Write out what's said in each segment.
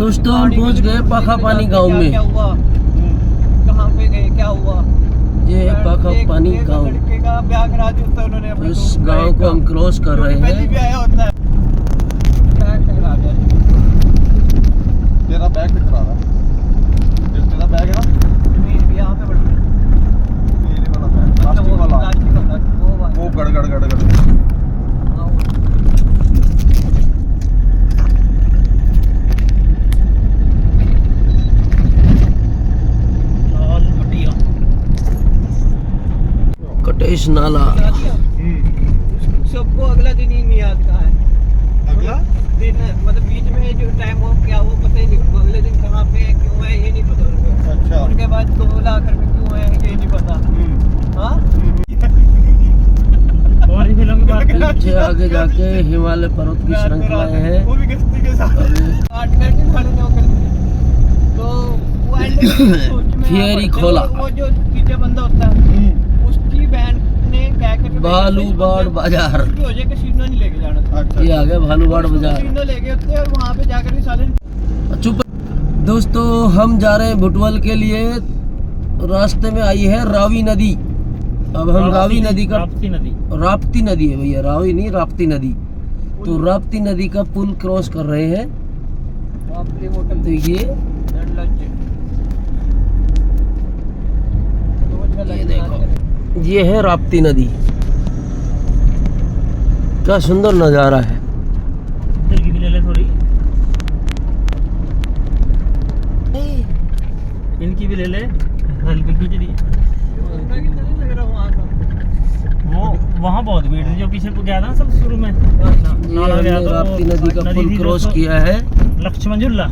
दोस्तों हम पहुंच गए पाखा पानी गांव में। क्या हुआ, कहाँ पे गए, क्या हुआ? ये है पाखा पानी गांव। लड़के का ब्याह करा दिया होता है उन्होंने अपने इस दोस्त का, गांव एक को हम क्रॉस कर जो रहे कि पहले भी हैं। आया होता है। बैग टकरा गया। तेरा बैग टकरा रहा है। तेरा बैग है ना, जमीन भी यहाँ पे पड़ गई। ये वाला बैग, प्लास्टिक वाला, वो वाला। वो गड़ गड़ गड़ गड़। हाँ, कटेश नाला। सबको अगला दिन ही नहीं याद कहाँ है। अगला दिन मतलब बीच में जो टाइम हो क्या वो पता ही नहीं, अगले दिन कहाँ पे है, क्यों है, ये नहीं पता उनको। अच्छा। उनके बाद 2 लाख रुपए क्यों है ये नहीं पता। हाँ, और ही फिल्म की बात करें। पीछे आगे जाके हिमालय पर्वत की श्रृंखलाएं हैं। वो भी किस्ती के साथ काट करके खड़े ना होकर, तो वो एंड में सोच में फियरी जब खोला। वो जो तीसरा बंदा होता है उसकी बहन ने क्या करके भालूबाड़ बाजार। उसकी वजह कैसीनो नहीं लेके जाना था। अच्छा। ये आ गया भालूबाड़ बाजार। कैसीनो ले गए होते और वहाँ पे जाकर भी साले चुप। दोस्तों हम जा रहे हैं भुटवल के लिए। रास्ते में आई है रावी नदी। अब हम रावी नदी का राप्ती नदी है भैया, रावी नहीं राप्ती नदी। तो राप्ती नदी का पुल क्रॉस कर रहे हैं। देखिए ये देखो, ये है राप्ती नदी। क्या सुंदर नजारा है। की भी ले ले थोड़ी, इनकी भी ले ले, हल्की खींच रही है। वो वहाँ बहुत भीड़ थी जो पीछे गया था ना सब शुरू में। नाला ये गया हमने था, राप्ती नदी का पुल थी क्रॉस जो किया है। लक्ष्मण झूला,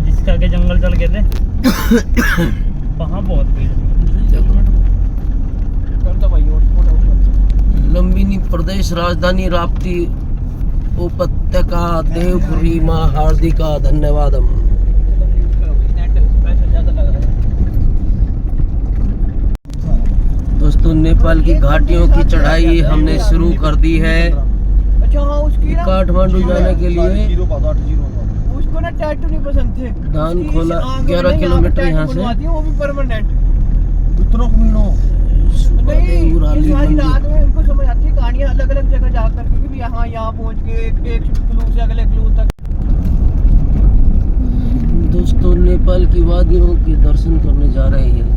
जिसके आगे जंगल चल गए थे। वहाँ बहुत भीड़ थी। लंबिनी प्रदेश राजधानी राप्ती उपत्यका देवपुरी माँ हार्दिका धन्यवादम। दोस्तों नेपाल की घाटियों की चढ़ाई हमने शुरू कर दी है। अच्छा हाँ, उसकी ना काठमांडू जाने के लिए जीरो पा दो, 8 जीरो। उसको ना टैटू नहीं पसंद थे। दान उसकी खोला इस आंख में 11 ना किलोमीटर पे यहाँ टैटू से। बनवाती है, वो भी परमानेंट। इतना कमीनो। नहीं, ये सारी रात में उनको समझ आती है कहानियां अलग अलग जगह जाकर के भी यहाँ पहुँच गए, एक क्लू से अगले क्लू तक। दोस्तों नेपाल की वादियों के दर्शन करने जा रहे हैं।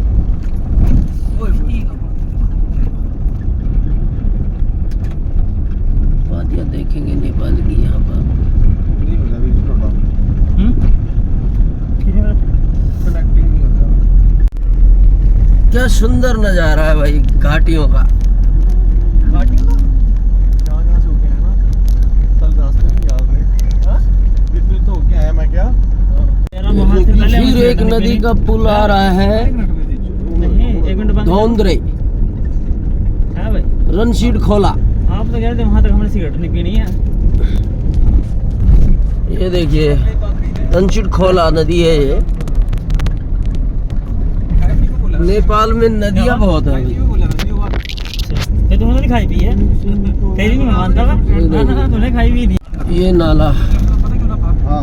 वादियाँ देखेंगे नेपाल की यहाँ पर। नहीं हो रहा अभी थोड़ा। कनेक्टिंग नहीं हो रहा। क्या सुंदर नजारा है भाई घाटियों का। घाटी का कहाँ से होके आया ना, कल रास्ते में याद है। हाँ? विपरीत तो होके आया मैं क्या। फिर एक नदी का पुल आ रहा है, एक मिनट बाद धौंदरे है भाई। रनशीड खोला। आप तो कह रहे थे वहाँ तक हमने सिगरेट नहीं पीनी है। ये देखिए रनशीड खोला नदी है ये। नेपाल में नदियाँ बहुत है भाई। ये तुमने नहीं खाई पी है, तेरी नहीं मानता था। तुमने खाई पी थी। ये नाला हाँ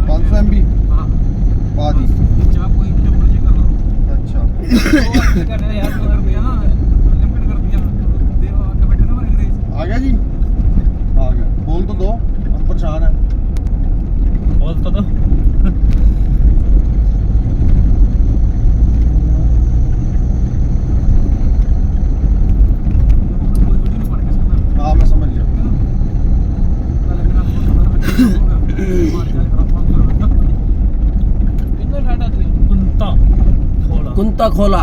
500 MB बाद ही। अच्छा। आ गया जी, आ गया। बोल तो दो, हम परेशान है। बोल तो दो। हाँ मैं समझ गया। कुंता खोला।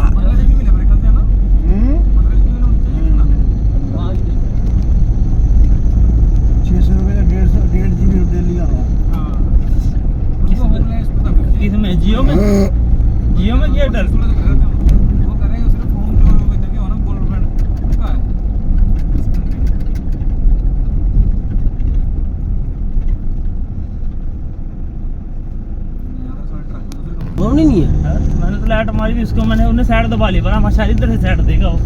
किसमें, जियो में? जियो में क्या डर? नहीं है। मैंने तो लाइट मारी थी उसको मैंने, उन्हें साइड दबा ली, बना शायद इधर से साइड देगा वो।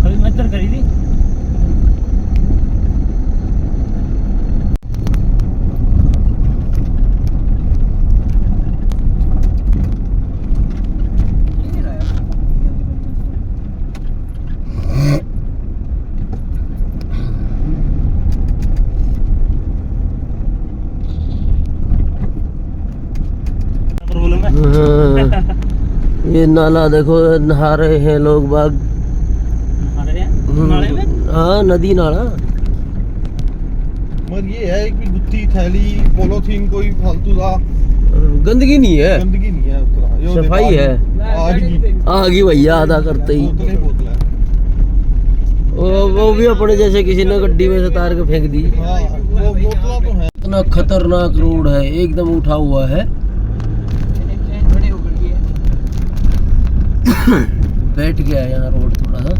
अभी मैं इधर करी थी। प्रॉब्लम है। ये नाला देखो, नहा रहे हैं लोग बाग। अरे नाले में हाँ, नदी नाला। मगर ये है कि गुत्थी थैली पॉलीथीन कोई फालतू का गंदगी नहीं है, गंदगी नहीं है उतना, ये सफाई है। आ गई भैया आधा करते ही। बोतलें वो भी अपने जैसे किसी ने गड्डी में से तार के फेंक दी। हाँ, वो बोतला तो है। इतना खतरनाक रोड है, एकदम उठा हुआ है। बड़े हो गई है। बैठ गया है यहाँ रोड थोड़ा सा।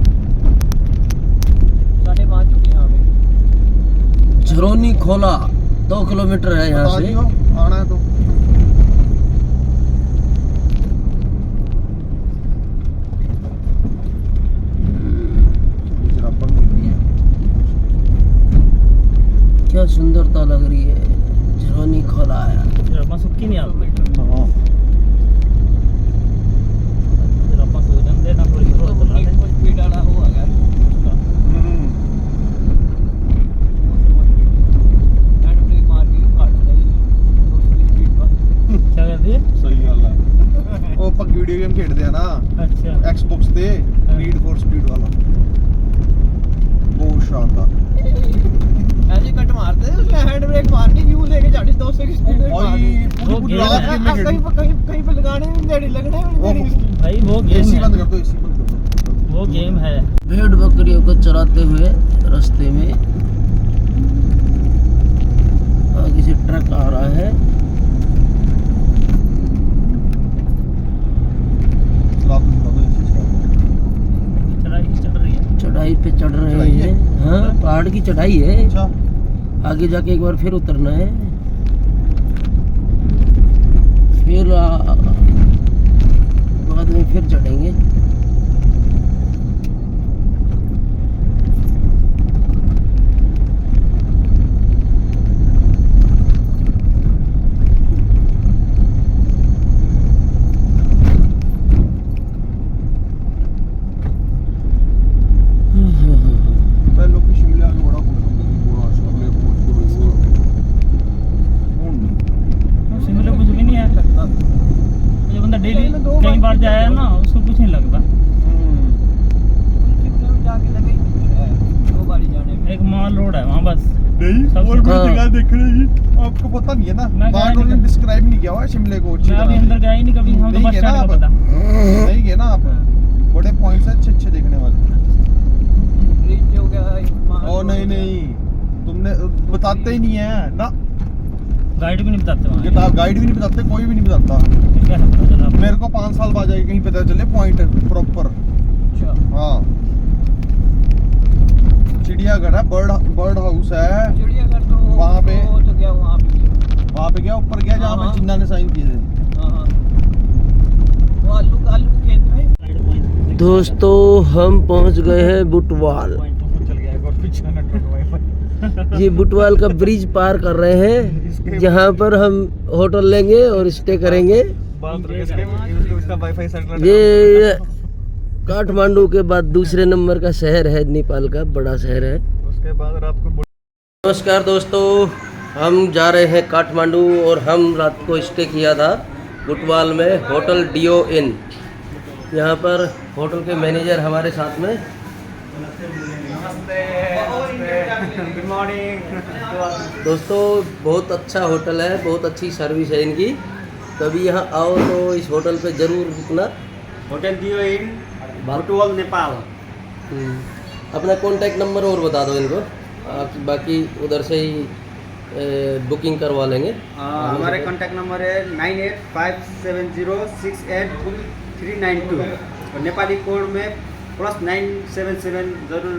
5:30 चुके हैं यहाँ पे। झरोनी खोला 2 किलोमीटर है यहाँ बता से। दियो, आना है तो जराबन मिल रही है। क्या सुंदरता लग रही है। झरोनी खोला है। जरा सुक्की नहीं आती। हाँ, जरा सूजन देना थोड़ी तो बहुत चला दे। स्पीड वाला हो गया। हैंड ब्रेक मार के काट देगी 200 स्पीड पर। क्या कर दिए? सही गल है। ਉਹ ਆਪਾਂ ਵੀਡੀਓ ਗੇਮ ਖੇਡਦੇ ਆ ਨਾ अच्छा Xbox ਤੇ ਨੀਡ ਫॉर ਸਪੀਡ ਵਾਲਾ, ਬਹੁਤ ਸ਼ਾਨਦਾਰ। ऐसे कट मारते हैं, उसमें हैंड ब्रेक मारनी, यूं लेके जानी 200 की स्पीड में भाई पूरी वो पूरी गेम रात है। गेम में खेली। कहीं पे लगाने नहीं देनी, लगने भी नहीं देनी उसकी। भाई वो गेम एसी है, बंद कर दो, एसी बंद कर दो। वो गेम है। भेड़ बकरियों को चराते हुए रास्ते में आगे से ट्रक आ रहा है। चला दो एसी चला दो। चढ़ाई चढ़ रही है। चढ़ाई पे चढ़ रहे चढ़ाई है? हैं। हाँ, पहाड़ की चढ़ाई है। अच्छा, आगे जाके एक बार फिर उतरना है। फिर बाद में फिर चढ़ेंगे। मैं लोग शिमला के बड़ा खुश होंगे कि पूरा शिमले पहुंच के भाई वो शिमला कुछ भी नहीं है। जो बंदा डेली कई बार जाया है ना, उसको कुछ नहीं लगता। शिमला में जाके लगे ही कुछ है, 2 बारी जाने में। एक मॉल रोड है वहाँ बस। नहीं, सब और भी हाँ। जगह देखने की आपको पता नहीं है ना, मैं गया बाहर नहीं उन्होंने कभी। डिस्क्राइब नहीं किया हुआ है शिमले को अच्छी मैं अभी तरह अंदर से। गया ही नहीं कभी, हम तो नहीं बस गए ना स्टैंड आप? का पता। नहीं गए ना आप? बड़े पॉइंट्स हैं अच्छे अच्छे देखने वाले। ब्रिज हो गया, ओ नहीं नहीं, तुमने बताते ही नहीं है ना, गाइड भी नहीं बताते वहाँ। किताब गाइड भी नहीं बताते, कोई भी नहीं बताता। फिर क्या पता चला आपको? मेरे को 5 साल बाद जाके कहीं पता चले पॉइंट प्रॉपर। अच्छा हाँ, चिड़ियाघर है, बर्ड हाउस है, चिड़ियाघर तो वहाँ पे- तो गया वहाँ पे। वहाँ पे गया, ऊपर गया जहाँ हाँ। पे जिन्ना ने साइन किए थे। हाँ वो आलू के खेत में। गाइड पॉइंट दोस्तों, हम पहुंच गए हैं बुटवाल। पॉइंट तो चल गया है और पीछे नेटवर्क वाईफाई। ये बुटवाल का ब्रिज पार कर रहे हैं, जहाँ पर हम होटल लेंगे और स्टे करेंगे। उसका वाईफाई सेंटर ये काठमांडू के बाद दूसरे नंबर का शहर है, नेपाल का बड़ा शहर है। उसके बाद रात को नमस्कार दोस्तों, हम जा रहे हैं काठमांडू और हम रात को स्टे किया था बुटवाल में होटल डियो इन। यहाँ पर होटल के मैनेजर हमारे साथ में। Good morning. दोस्तों, बहुत अच्छा होटल है, बहुत अच्छी सर्विस है इनकी। कभी यहाँ आओ तो इस होटल पे ज़रूर रुकना। होटल डियो इन बुटवाल नेपाल। अपना कॉन्टैक्ट नंबर और बता दो इनको, आप बाकी उधर से ही बुकिंग करवा लेंगे। हमारे कॉन्टैक्ट नंबर है 9857068392 और नेपाली कोड में +977 जरूर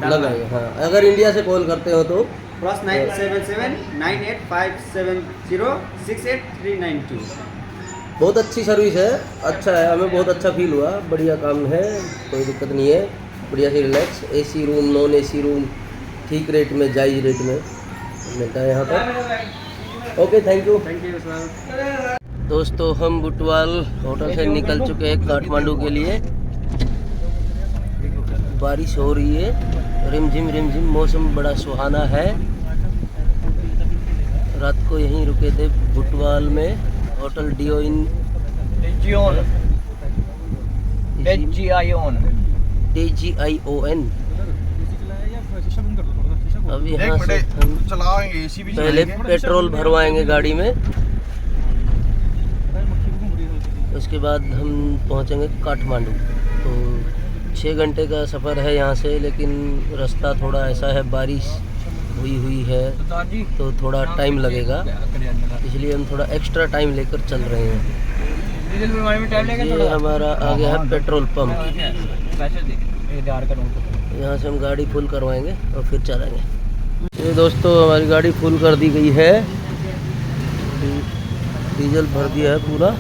डालना लगाएंगे। हाँ, अगर इंडिया से कॉल करते हो तो +977 9857068392। बहुत अच्छी सर्विस है, अच्छा है, हमें बहुत अच्छा फील हुआ, बढ़िया काम है, कोई दिक्कत नहीं है, बढ़िया से relax. AC room, non AC room ठीक रेट में, जायज़ रेट में मिलता है यहाँ पर। Okay, thank you. दोस्तों हम बुटवाल होटल से निकल चुके हैं काठमांडू के लिए। बारिश हो रही है, रिमझिम मौसम बड़ा सुहाना है। रात को यहीं रुके थे बुटवाल में, होटल DGION अब यहाँ से हम चलाएंगे एसी भी पहले पेट्रोल भरवाएंगे गाड़ी में, उसके बाद हम पहुँचेंगे काठमांडू। तो 6 घंटे का सफ़र है यहाँ से, लेकिन रास्ता थोड़ा ऐसा है, बारिश हुई है तो थोड़ा टाइम लगेगा, इसलिए हम थोड़ा एक्स्ट्रा टाइम लेकर चल रहे हैं। ये हमारा आ गया है पेट्रोल पंप, यहाँ से हम गाड़ी फुल करवाएंगे और फिर चलेंगे। ये दोस्तों हमारी गाड़ी फुल कर दी गई है, डीजल भर दिया है पूरा।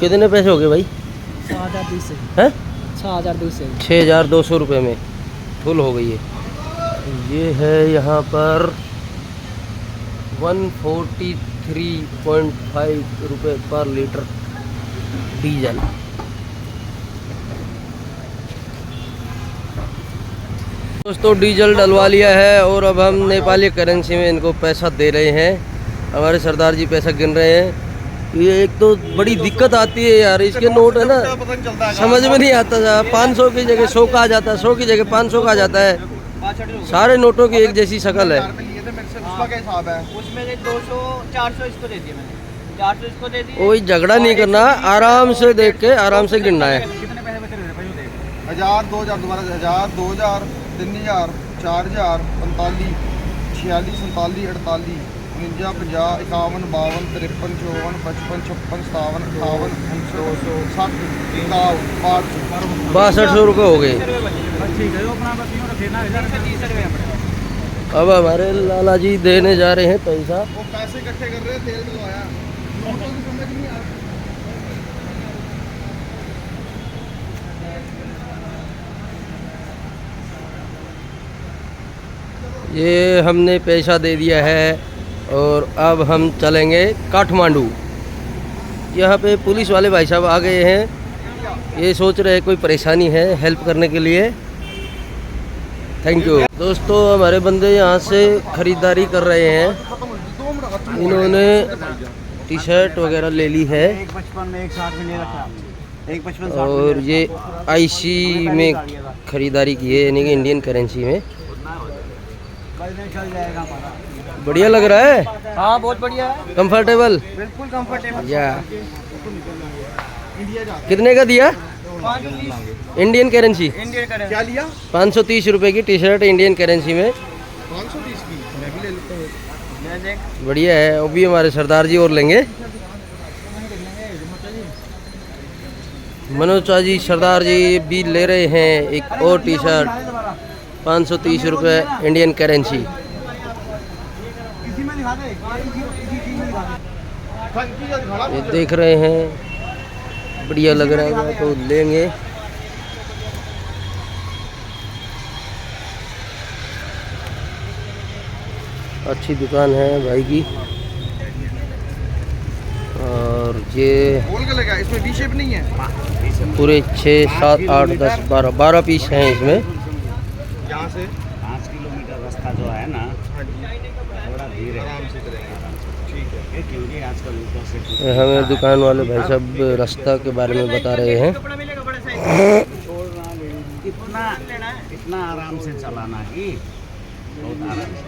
कितने पैसे हो गए भाई? 6,200 रुपये में फुल हो गई है। ये है यहाँ पर 143.5 रुपये पर लीटर डीजल। दोस्तों डीजल डलवा लिया है और अब हम नेपाली करेंसी में इनको पैसा दे रहे हैं। हमारे सरदार जी पैसा गिन रहे हैं। ये एक तो बड़ी दिक्कत आती है यार, इसके नोट है ना समझ में नहीं आता। 500 की जगह 100 का आ जाता है, 100 की जगह 500 का आ जाता है। सारे नोटों की एक जैसी शक्ल है। उसमें 200 400 इसको दे दिए मैंने, 400 इसको दे दिए। कोई झगड़ा नहीं करना, आराम से देख के आराम से गिनना है। 1000 2000 दोबारा 1000 2000 3000 4000 45 46 47 48 49 50 51 52 53 54 55 56 57 58 59 62 रुपये हो गए। अब हमारे लाला जी देने जा रहे हैं पैसा। वो पैसे इकट्ठे कर रहे हैं, तेल डलवाया, नोटों की समझ नहीं आ रही। ये हमने पैसा दे दिया है और अब हम चलेंगे काठमांडू। यहाँ पे पुलिस वाले भाई साहब आ गए हैं, ये सोच रहे हैं कोई परेशानी है, हेल्प करने के लिए। Thank you. दोस्तों हमारे बंदे यहाँ से ख़रीदारी कर रहे हैं, इन्होंने टी शर्ट वगैरह ले ली है 155 में 160 में ले रखा, 155 और ये IC में ख़रीदारी की है, यानी कि इंडियन करेंसी में। चल जाएगा हमारा। बढ़िया लग रहा है, हाँ बहुत बढ़िया है, कंफर्टेबल। बिल्कुल कंफर्टेबल। या कितने का दिया? 530 इंडियन करेंसी। Indian currency. क्या लिया? 530 रुपये की टी शर्ट इंडियन करेंसी में, 530 की, मैं भी ले लेता हूँ। मैं देख बढ़िया है। वो भी हमारे सरदार जी और लेंगे, मनोज जी सरदार जी भी ले रहे हैं एक और टी शर्ट 530 रुपये इंडियन करेंसी। ये देख रहे हैं, बढ़िया लग रहा है तो लेंगे। अच्छी दुकान है भाई की। और ये बोल के लगा, इसमें वी शेप नहीं है। पूरे 6 7 8 10 12 पीस हैं इसमें। यहाँ से 5 किलोमीटर रास्ता जो है ना, थोड़ा धीरे आराम से करेंगे। ठीक है। क्योंकि आजकल ऊपर से हमें दुकान वाले भाई साहब रास्ता के बारे में बता रहे हैं। छोड़ना नहीं, इतना आराम से चलाना ही बहुत आराम से।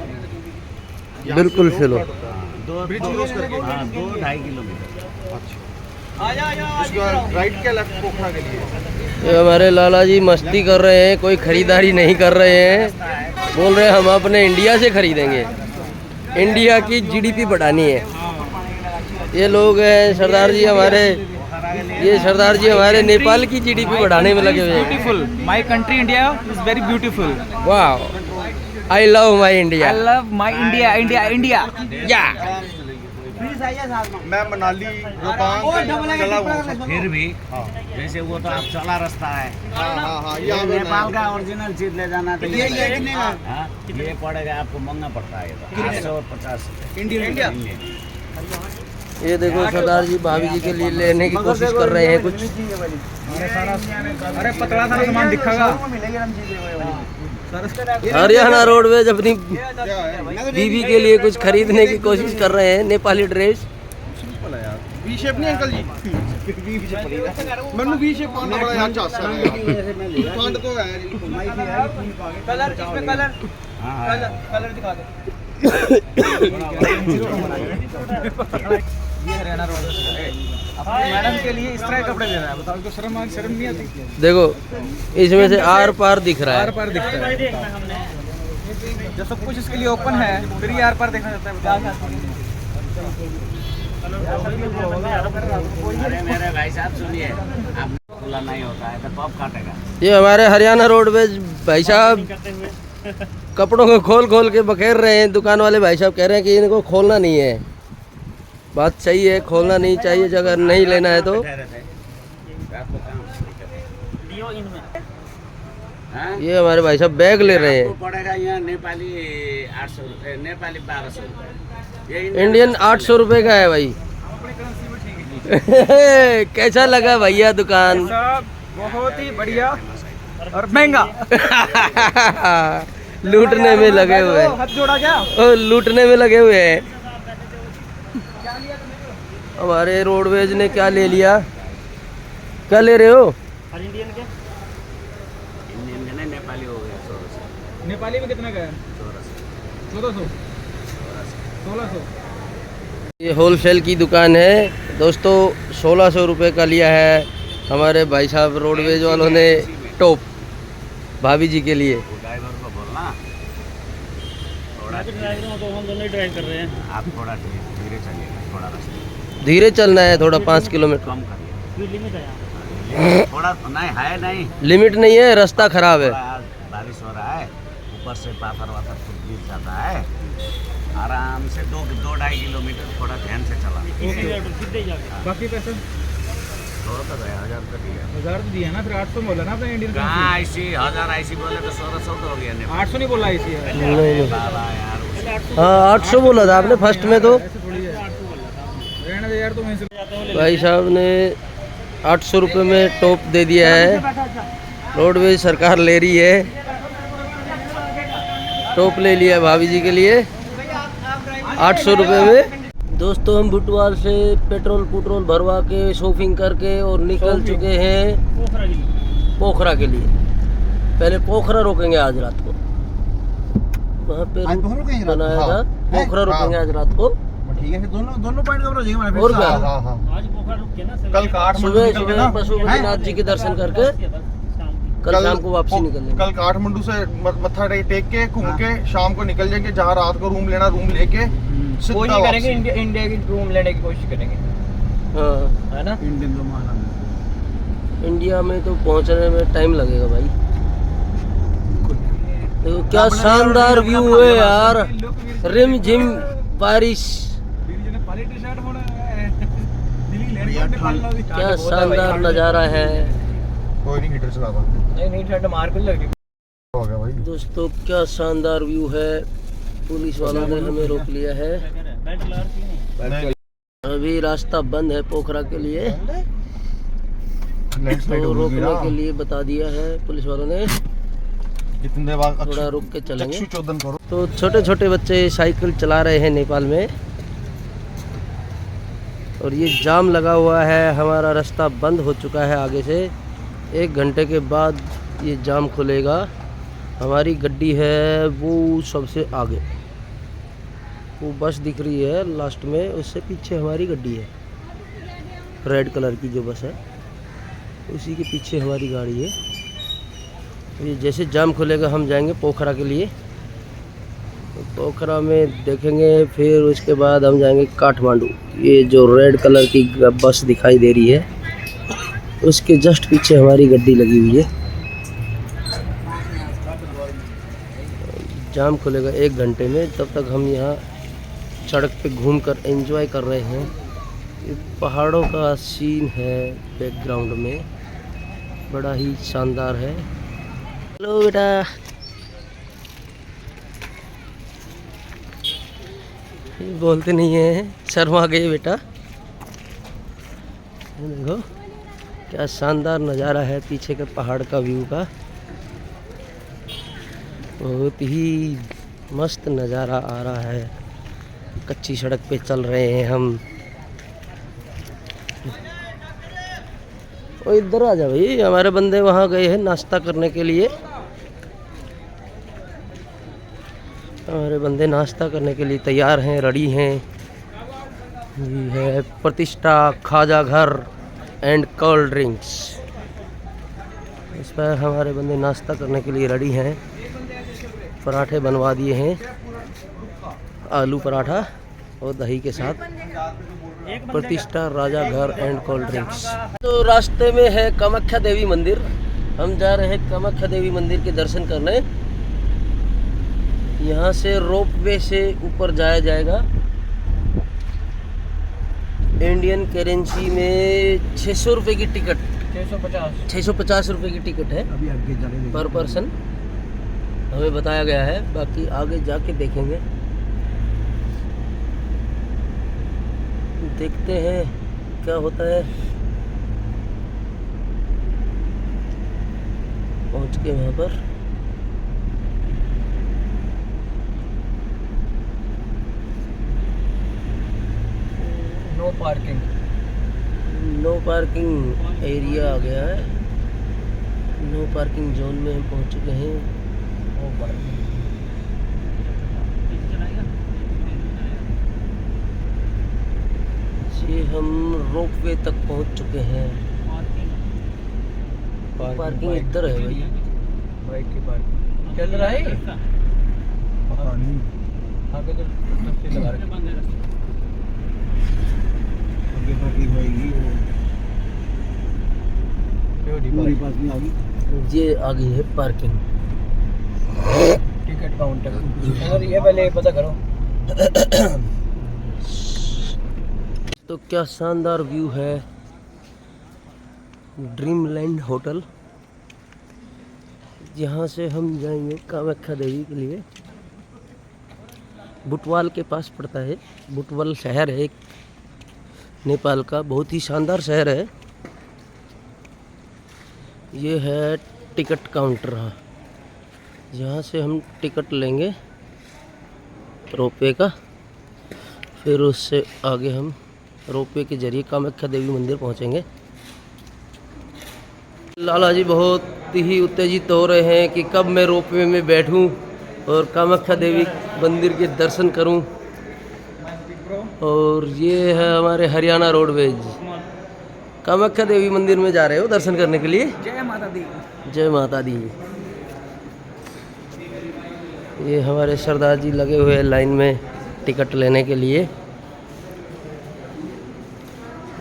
बिल्कुल चलो। 2-2.5 किलोमीटर। उसके बाद राइट क्या लेफ्ट पोखरा के लिए? ये हमारे लाला जी मस्ती कर रहे हैं, कोई खरीदारी नहीं कर रहे हैं। बोल रहे हैं हम अपने इंडिया से खरीदेंगे, इंडिया की GDP बढ़ानी है। ये लोग हैं सरदार जी हमारे, ये सरदार जी हमारे नेपाल की GDP बढ़ाने में लगे हुए हैं। Beautiful, my country India is very beautiful. वाह, I love my India. I love my India, India, India. या मैं मनाली रोहतांग चला हुआ हूँ। फिर भी जैसे वो तो आप चला रास्ता है। हाँ ये नेपाल का ओरिजिनल चीज ले जाना तो ये पड़ेगा आपको, महंगा पड़ता है ये तो 850 इंडिया। ये देखो सरदार जी भाभी जी के लिए लेने की कोशिश कर रहे हैं कुछ। अरे पतला सा सामान दिखागा। हरियाणा रोडवेज अपनी बीवी के लिए कुछ खरीदने की कोशिश कर रहे हैं, नेपाली ड्रेस। वी शेप नहीं अंकल जी, मैंने वी शेप पाना बड़ा यार चाहता है। ठंड तो है कलर इसमें कलर कलर दिखा दो। ये हरियाणा रोड अपने मैडम के लिए इस तरह के कपड़े दे रहा है, बताओ तो शर्म नहीं आती। देखो इसमें से आर पार दिख रहा है। पर दिखता है जब सब कुछ इसके लिए ओपन है फिर ही आर पार देखना चाहता है। अरे मेरे भाई साहब सुनिए, आप खुला नहीं होता है तो कब काटेगा? ये हमारे हरियाणा रोडवेज भाई साहब कपड़ों को खोल खोल के बखेर रहे हैं। दुकान वाले भाई साहब कह रहे हैं कि इनको खोलना नहीं है। बात सही है, खोलना नहीं चाहिए। अगर नहीं लेना है तो ये हमारे भाई साहब बैग ले रहे हैं। पड़ेगा यहाँ नेपाली 800 रुपये, नेपाली 1200 रुपये, इंडियन 800 रुपये का है भाई। कैसा लगा भैया दुकान? बहुत ही बढ़िया और महंगा। लूटने में लगे हुए हैं। हाथ जोड़ा क्या? ओ, लूटने में लगे हुए हैं। हमारे रोडवेज ने क्या ले लिया? क्या ले रहे हो? इंडियन के नहीं, नेपाली हो गया 1600। नेपाली में कितना का है? 1400 1600। ये होलसेल की दुकान है दोस्तों। 1600 रुपये का लिया है हमारे भाई साहब रोडवेज वालों ने टॉप भाभी जी के लिए। ड्राइवर को बोलना थोड़ा, ड्राइवर हो तो हम दोनों ही ड्राइव कर रहे हैं। आप थोड़ा धीरे चलिए, थोड़ा रास्ता धीरे चलना है, थोड़ा 5 किलोमीटर। कम करिए, लिमिट है यहाँ। थोड़ा नहीं है, नहीं लिमिट नहीं है, रास्ता खराब है। थोड़ा बारिश हो रहा है, ऊपर से पाथर वाथर कुछ गिर जाता है। आराम से 2-2.5 किलोमीटर थोड़ा ध्यान से चला। बाकी पैसे थोड़ा तो गया 1000 रुपये दिया। 1000 तो दिया ना, फिर 800 बोला ना आपने इंडियन कहाँ ऐसी 1000 ऐसी बोले तो 1600 तो हो गया नेपाल। 800 नहीं बोला इसी है। नहीं। बाबा यार, हाँ 800 बोला था आपने फर्स्ट में तो। ऐसे थोड़ी है। रहने दे यार, तुम ऐसे भाई साहब ने 800 रुपये में टॉप दे दिया है। रोडवेज सरकार ले रही है। टॉप ले लिया भाभी जी के लिए 800 रुपये में। दोस्तों हम बुटवाल से पेट्रोल भरवा के शॉपिंग करके और निकल चुके हैं पोखरा के लिए। पहले पोखरा रोकेंगे आज रात को, वहाँ पे रूट बनाया था। पोखरा रुकेंगे आज रात को। ठीक है, दोनों पॉइंट कवर हो जाएंगे हमारे। और क्या? हाँ। आज पोखरा रुक के ना कल काठमांडू सुबह निकल के ना, पशुपतिनाथ जी के दर्शन करके कल शाम को वापसी निकलेंगे। कल काठमांडू से मत्था टेक के घूम के शाम को निकल जाएंगे। जहाँ रात को रूम लेना रूम लेके कोशिश सीधा करेंगे वापसी। इंडिया की रूम लेने की कोशिश करेंगे, हाँ है ना? इंडिया में तो पहुंचने में टाइम लगेगा भाई। देखो क्या शानदार व्यू है यार, रिम झिम बारिश, क्या शानदार नज़ारा है। कोई नहीं, हीटर चला दो। नहीं ठंड मार के लग रही हो गया भाई। दोस्तों क्या शानदार व्यू है। पुलिस वालों ने हमें रोक लिया है। अभी रास्ता बंद है पोखरा के लिए, तो रोकने के लिए बता दिया है पुलिस वालों ने। जितने देर बाद थोड़ा रुक के चलेंगे। चौदन करो। तो छोटे छोटे बच्चे साइकिल चला रहे हैं नेपाल में, और ये जाम लगा हुआ है। हमारा रास्ता बंद हो चुका है आगे से। 1 घंटे के बाद ये जाम खुलेगा। हमारी गड्डी है वो सबसे आगे, वो बस दिख रही है लास्ट में, उससे पीछे हमारी गड्डी है। रेड कलर की जो बस है उसी के पीछे हमारी गाड़ी है। तो ये जैसे जाम खुलेगा हम जाएंगे पोखरा के लिए। तो पोखरा में देखेंगे, फिर उसके बाद हम जाएंगे काठमांडू। ये जो रेड कलर की बस दिखाई दे रही है उसके जस्ट पीछे हमारी गड्डी लगी हुई है। जाम खुलेगा 1 घंटे में, तब तक हम यहाँ सड़क पे घूमकर एंजॉय कर रहे हैं। ये पहाड़ों का सीन है बैकग्राउंड में, बड़ा ही शानदार है। हेलो बेटा, बोलते नहीं है, शर्मा गए बेटा। देखो क्या शानदार नज़ारा है पीछे के पहाड़ का व्यू का, बहुत ही मस्त नज़ारा आ रहा है। कच्ची सड़क पे चल रहे हैं हम। ओ इधर आ जा भाई, हमारे बंदे वहाँ गए हैं नाश्ता करने के लिए। हमारे बंदे नाश्ता करने के लिए तैयार हैं, रेडी हैं। ये है प्रतिष्ठा खाजा घर एंड कोल्ड ड्रिंक्स। इस पर हमारे बंदे नाश्ता करने के लिए रेडी हैं। पराठे बनवा दिए हैं, आलू पराठा और दही के साथ। प्रतिष्ठा राजा घर एंड कोल्ड ड्रिंक्स। तो रास्ते में है कामाख्या देवी मंदिर। हम जा रहे हैं कामाख्या देवी मंदिर के दर्शन करने। यहाँ से रोपवे से ऊपर जाया जाएगा। इंडियन करेंसी में 600 रुपये की टिकट, 650 रुपये की टिकट है पर पर्सन, हमें बताया गया है। बाकी आगे जाके देखेंगे, देखते हैं क्या होता है। पहुंच के वहाँ पर नो पार्किंग एरिया आ गया है। नो पार्किंग जोन में हम पहुंच चुके हैं। ये हम रोपवे तक पहुंच चुके हैं। पार्किंग इधर है भाई, बाइक की पार्किंग चल रहा है। आगे तो रस्ते लगा रखे, आगे पार्किंग होएगी। हमारी पार्किंग आ गई, ये आगे है पार्किंग। Ticket counter. अगर ये पहले पता करो। तो क्या शानदार व्यू है। ड्रीमलैंड होटल, यहाँ से हम जाएंगे कामाख्या देवी के लिए। बुटवाल के पास पड़ता है। बुटवाल शहर है एक नेपाल का, बहुत ही शानदार शहर है। ये है टिकट काउंटर, यहाँ से हम टिकट लेंगे रोपवे का, फिर उससे आगे हम रोपवे के जरिए कामाख्या देवी मंदिर पहुंचेंगे। लाला जी बहुत ही उत्तेजित हो रहे हैं कि कब मैं रोपवे में बैठूं और कामाख्या देवी मंदिर के दर्शन करूं। और ये है हमारे हरियाणा रोडवेज। कामाख्या देवी मंदिर में जा रहे हो दर्शन करने के लिए। जय माता दी। जय माता दी। ये हमारे सरदार जी लगे हुए हैं लाइन में टिकट लेने के लिए।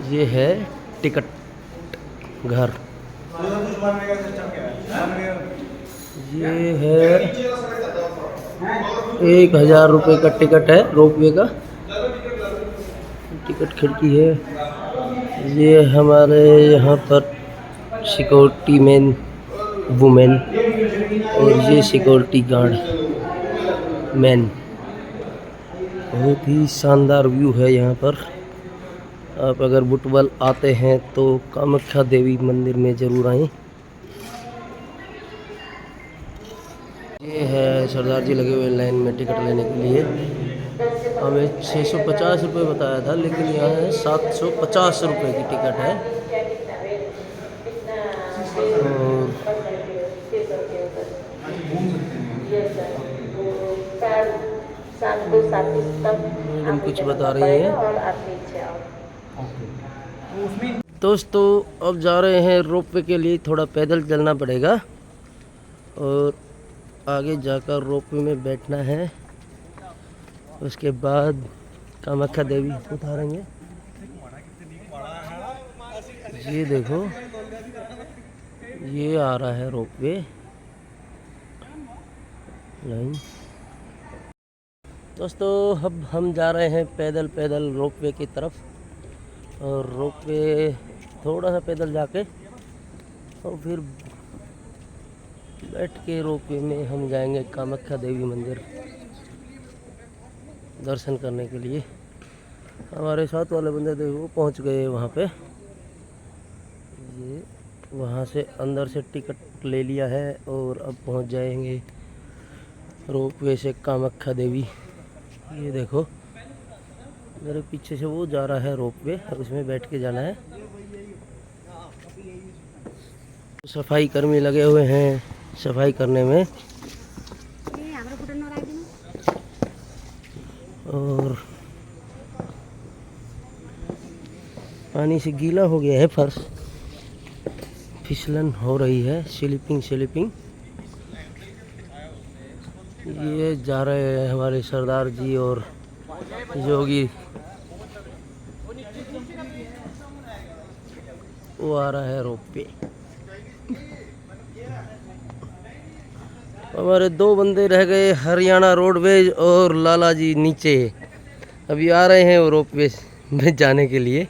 ये है टिकट घर। ये है 1000 रुपये का टिकट है रोपवे का। टिकट खिड़की है। ये हमारे यहाँ पर सिक्योरिटी मैन वुमेन और ये सिक्योरिटी गार्ड मैन। बहुत ही शानदार व्यू है यहाँ पर। आप अगर बुटवल आते हैं तो कामाख्या देवी मंदिर में ज़रूर आएं। ये है सरदार जी लगे हुए लाइन में टिकट लेने के लिए। हमें 650 रुपये बताया था, लेकिन यहाँ है 750 रुपये की टिकट है। और मैडम कुछ बता रही हैं। दोस्तों अब जा रहे हैं रोपवे के लिए। थोड़ा पैदल चलना पड़ेगा और आगे जाकर रोपवे में बैठना है। उसके बाद कामाख्या देवी उतारेंगे। ये देखो, ये आ रहा है रोपवे लाइन। दोस्तों अब हम जा रहे हैं पैदल पैदल रोपवे की तरफ, और रोपवे थोड़ा सा पैदल जाके और फिर बैठ के रोपवे में हम जाएंगे कामाख्या देवी मंदिर दर्शन करने के लिए। हमारे साथ वाले बंदे थे वो पहुंच गए वहाँ पे, ये वहाँ से अंदर से टिकट ले लिया है और अब पहुँच जाएंगे रोपवे से कामाख्या देवी। ये देखो मेरे पीछे से वो जा रहा है रोपवे, उसमें बैठ के जाना है। सफाई कर्मी लगे हुए हैं सफाई करने में, और पानी से गीला हो गया है फर्श, फिसलन हो रही है, स्लिपिंग। ये जा रहे हैं हमारे सरदार जी और योगी, वो आ रहा है रोपवे। हमारे दो बंदे रह गए, हरियाणा रोडवेज और लाला जी नीचे, अभी आ रहे हैं रोपवे में जाने के लिए।